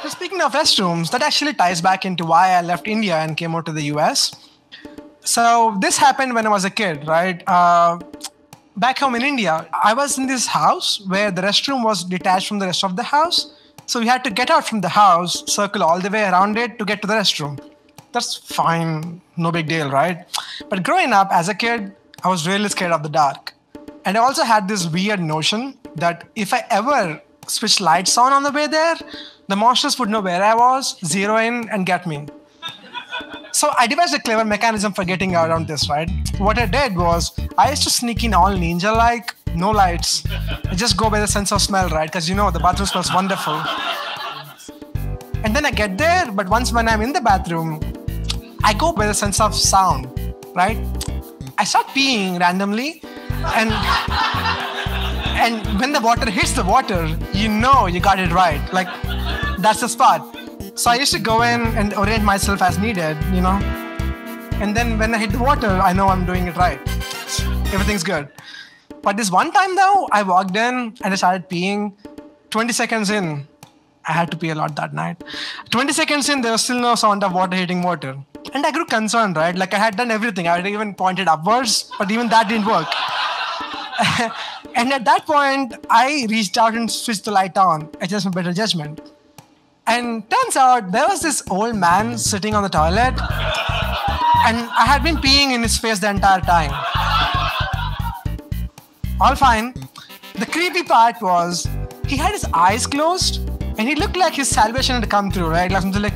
Speaking of restrooms, that actually ties back into why I left India and came out to the US. So this happened when I was a kid, right? Back home in India, I was in this house where the restroom was detached from the rest of the house. So we had to get out from the house, circle all the way around it to get to the restroom. That's fine, no big deal, right? But growing up as a kid, I was really scared of the dark. And I also had this weird notion that if I ever switch lights on the way there, the monsters would know where I was, zero in, and get me. So I devised a clever mechanism for getting around this, right? What I did was, I used to sneak in all ninja-like, no lights. I just go by the sense of smell, right? Because you know, the bathroom smells wonderful. And then I get there, but once when I'm in the bathroom, I go by the sense of sound, right? I start peeing randomly, and when the water hits the water, you know you got it right. Like, that's the spot. So I used to go in and orient myself as needed, you know? And then when I hit the water, I know I'm doing it right. Everything's good. But this one time though, I walked in and I started peeing. 20 seconds in, I had to pee a lot that night. 20 seconds in, there was still no sound of water hitting water. And I grew concerned, right? Like I had done everything. I had even pointed upwards, but even that didn't work. And at that point, I reached out and switched the light on. I just made better judgment. And turns out there was this old man sitting on the toilet, and I had been peeing in his face the entire time. All fine. The creepy part was he had his eyes closed, and he looked like his salvation had come through, right? Like something like.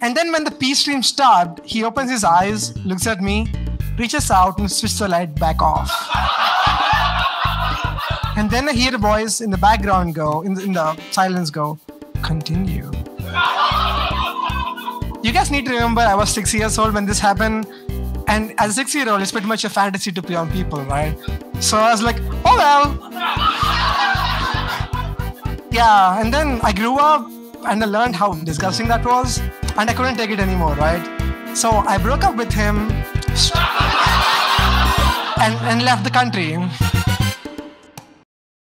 And then when the pee stream stopped, he opens his eyes, looks at me, reaches out and switches the light back off. And then I hear a voice in the background go, in the silence go, continue. You guys need to remember I was 6 years old when this happened. And as a 6-year-old, it's pretty much a fantasy to pee on people, right? So I was like, oh well. Yeah, and then I grew up and I learned how disgusting that was. And I couldn't take it anymore, right? So I broke up with him and left the country.